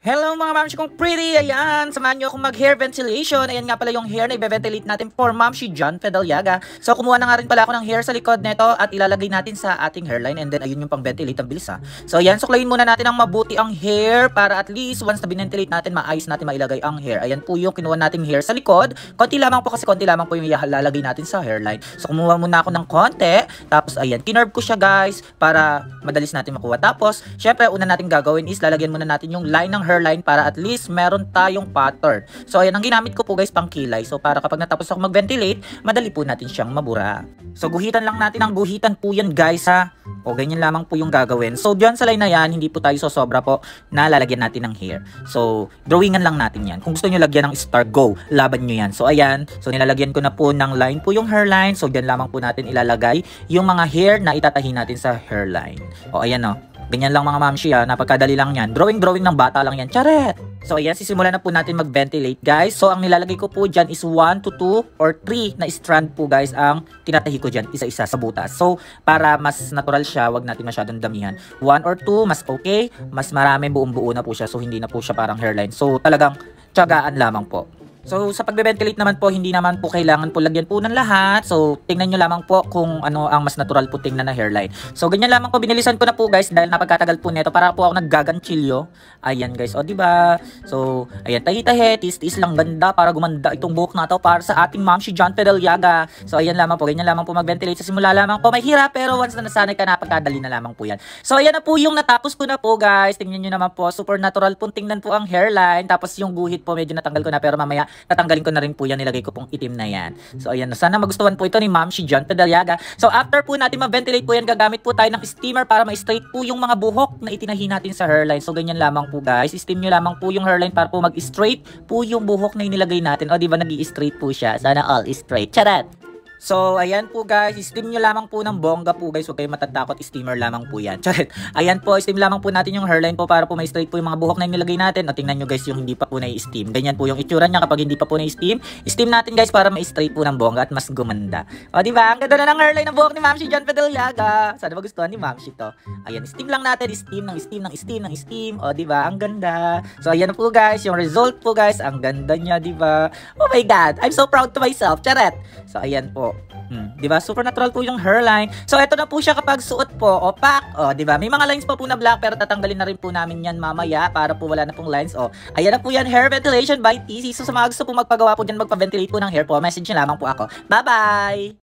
Hello mga mamshi kong pretty! Ayan, samahan nyo akong mag-hair ventilation. Ayan nga pala yung hair na i-ventilate natin for Mamshi John Pedalyaga. So kumuha na nga rin pala ako ng hair sa likod neto at ilalagay natin sa ating hairline and then ayun yung pang-ventilate ang bilis ha. So ayan, suklayin muna natin ang mabuti ang hair para at least once na binventilate natin, maayos natin mailagay ang hair. Ayan po yung kinuha nating hair sa likod. Konti lamang po kasi konti lamang po yung ilalagay natin sa hairline. So kumuha muna ako ng konti. Tapos ayan, kinerve ko siya guys para madalis natin makuha. Tapos, syempre una natin gagawin is lalagyan muna natin yung line ng hairline para at least meron tayong pattern. So ayan, ang ginamit ko po guys pang kilay. So para kapag natapos ako mag-ventilate, madali po natin siyang mabura. So guhitan lang natin ang guhitan po yan guys ha. O ganyan lamang po yung gagawin. So dyan sa line na yan, hindi po tayo sosobra po na lalagyan natin ng hair. So drawingan lang natin yan. Kung gusto nyo lagyan ng star, go. Laban nyo yan. So ayan, so nilalagyan ko na po ng line po yung hairline. So dyan lamang po natin ilalagay yung mga hair na itatahi natin sa hairline. O ayan o. Ganyan lang mga mamshi ha, napagkadali lang yan. Drawing ng bata lang yan. Charet! So ayan, sisimulan na po natin mag-ventilate guys. So ang nilalagay ko po dyan is 1 to 2 or 3 na strand po guys ang tinatahi ko dyan isa-isa sa butas. So para mas natural siya, wag natin masyadong damihan. 1 or 2, mas okay. Mas marami, buong-buo na po siya. So hindi na po siya parang hairline. So talagang tiyagaan lamang po. So sa pagbe-ventilate naman po, hindi naman po kailangan po lagyan po ng lahat. So tingnan nyo lamang po kung ano ang mas natural po tingnan na hairline. So ganyan lamang po, binilisan ko na po guys dahil napagkatagal po nito para po ako naggaganchilyo. Ayan guys, o diba? So ayan, tahi-tahi, tis-tis lang, ganda para gumanda itong buhok na to para sa ating Mamshi John Pedalyaga. So ayan lamang po, ganyan lamang po mag-ventilate. Sa simula lamang po may hirap, pero once na nasanay ka, napagkadali na lamang po yan. So ayan na po yung natapos ko na po guys. Tingnan nyo naman po, super natural po tingnan po ang hairline. Tapos yung guhit po medyo natanggal ko na, pero mamaya tatanggalin ko na rin po yan, nilagay ko pong itim na yan. So ayan, sana magustuhan po ito ni Mamshi John Pedalyaga. So after po natin ma-ventilate po yan, gagamit po tayo ng steamer para ma-straight po yung mga buhok na itinahi natin sa hairline. So ganyan lamang po guys, steam nyo lamang po yung hairline para po mag-straight po yung buhok na inilagay natin. O diba nag-i-straight po siya, sana all straight. Charat! So, ayan po guys, steam nyo lamang po ng bongga po guys, huwag kayong matatakot, steamer lamang po yan. Charit. Ayan po, steam lamang po natin yung hairline po para po may straight po yung mga buhok na nilagay natin. O tingnan nyo guys yung hindi pa po na-steam. Ganyan po yung itsura niya kapag hindi pa po na-steam. Steam natin guys para ma-straight po ng bongga at mas gumanda. O diba, ang ganda na ng hairline ng buhok ni Mamshi John Pedalyaga. Sana magustuhan ni Mamshi to. Ayan, steam lang natin, steam ng steam ng steam ng steam. O diba, ang ganda. So ayan po guys, yung result po guys, ang ganda niya, diba? Oh my god, I'm so proud to myself. Charet. So ayan po. Diba? Super natural po yung hairline. So, ito na po siya kapag suot po. Opak. O, diba? May mga lines pa po na black pero tatanggalin na rin po namin yan mamaya para po wala na pong lines. O, ayan na po yan. Hair ventilation by TC. So, sa mga gusto po magpagawa po dyan, magpa-ventilate po ng hair po, message nyo lamang po ako. Bye-bye!